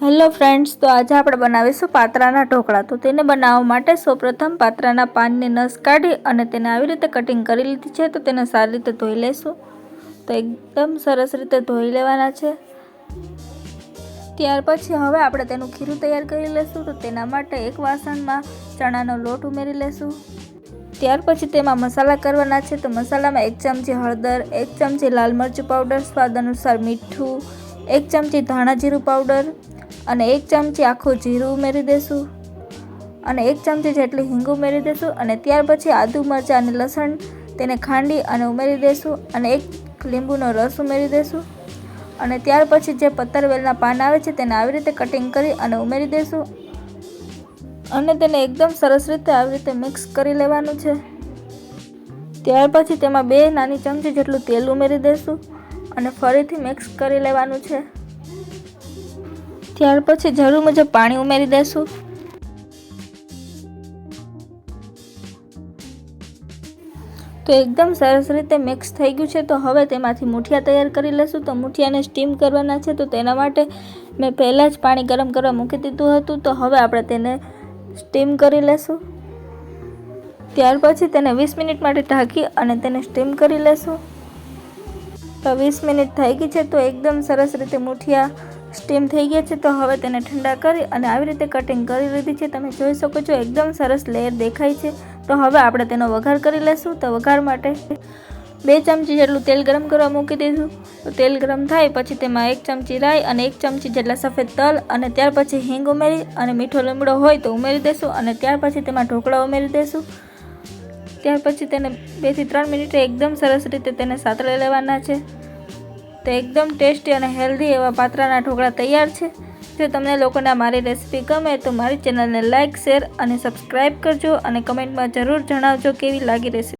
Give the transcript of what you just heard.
Hello friends, તો આજે આપણે બનાવીશું પાત્રાના ઢોકળા। તો તેને બનાવવા માટે સૌપ્રથમ પાત્રાના પાનની નસ કાઢી અને તેને આવી રીતે કટિંગ કરી લીધી છે। તો તેને સારી રીતે ધોઈ લેશું। તો એકદમ સરસ રીતે ધોઈ લેવાના છે। ત્યાર પછી હવે આપણે તેનું ખીરું તૈયાર કરી લેશું। તો તેના માટે એક વાસણમાં ચણાનો લોટ ઉમેરી લેશું। ત્યાર પછી તેમાં મસાલા કરવાના છે। તો મસાલામાં 1 ચમચી હળદર, 1 ચમચી લાલ મરચું પાવડર, સ્વાદ અનુસાર મીઠું, 1 ચમચી ધાણા જીરું પાવડર અને 1 ચમચી આખું જીરું ઉમેરી દેશું અને 1 ચમચી જેટલી હિંગ ઉમેરી દેશું અને ત્યાર પછી આદુ, મરચાં અને લસણ તેને ખાંડી અને ઉમેરી દેશું અને 1 લીંબુનો રસ ઉમેરી દેશું અને ત્યાર પછી જે પતરવેલના પાન આવે છે તેને આવી રીતે કટિંગ કરી અને ઉમેરી દેશું અને તેને એકદમ સરસ રીતે આવી રીતે મિક્સ કરી લેવાનું છે। ત્યાર પછી તેમાં 2 નાની ચમચી જેટલું તેલ ઉમેરી દેશું અને ફરીથી મિક્સ કરી લેવાનું છે। ત્યાર પછી જરૂર મુજબ પાણી ઉમેરી દેશું। તો એકદમ સરસ રીતે મિક્સ થઈ ગયું છે। તો હવે તેમાંથી મૂઠિયા તૈયાર કરી લેશું। તો મૂઠિયાને સ્ટીમ કરવાના છે। તો તેના માટે મેં પહેલાં જ પાણી ગરમ કરવા મૂકી દીધું હતું। તો હવે આપણે તેને સ્ટીમ કરી લેશું। ત્યાર પછી તેને 20 મિનિટ માટે ઢાંકી અને તેને સ્ટીમ કરી લેશું। તો 20 મિનિટ થઈ ગઈ છે। તો એકદમ સરસ રીતે મૂઠિયા સ્ટીમ થઈ ગયા છે। તો હવે તેને ઠંડા કરી અને આવી રીતે કટિંગ કરી લીધી છે। તમે જોઈ શકો છો એકદમ સરસ લેયર દેખાય છે। તો હવે આપણે તેનો વઘાર કરી લેશું। તો વઘાર માટે 2 ચમચી જેટલું તેલ ગરમ કરવા મૂકી દીધું। તો તેલ ગરમ થાય પછી તેમાં 1 ચમચી રાઈ અને 1 ચમચી જેટલા સફેદ તલ અને ત્યાર પછી હિંગ ઉમેરી અને મીઠો લીમડો હોય તો ઉમેરી દેશું અને ત્યાર પછી તેમાં ઢોકળા ઉમેરી દેશું। ત્યાર પછી તેને 2 થી 3 મિનિટ એકદમ સરસ રીતે તેને સાતળી લેવાના છે। તો એકદમ ટેસ્ટી અને હેલ્ધી એવા પાત્રાના ઢોકળા તૈયાર છે। જો તમને લોકોને મારી રેસીપી ગમે તો મારી ચેનલને લાઇક, શેર અને સબસ્ક્રાઈબ કરજો અને કમેન્ટમાં જરૂર જણાવજો કેવી લાગી રેસીપી।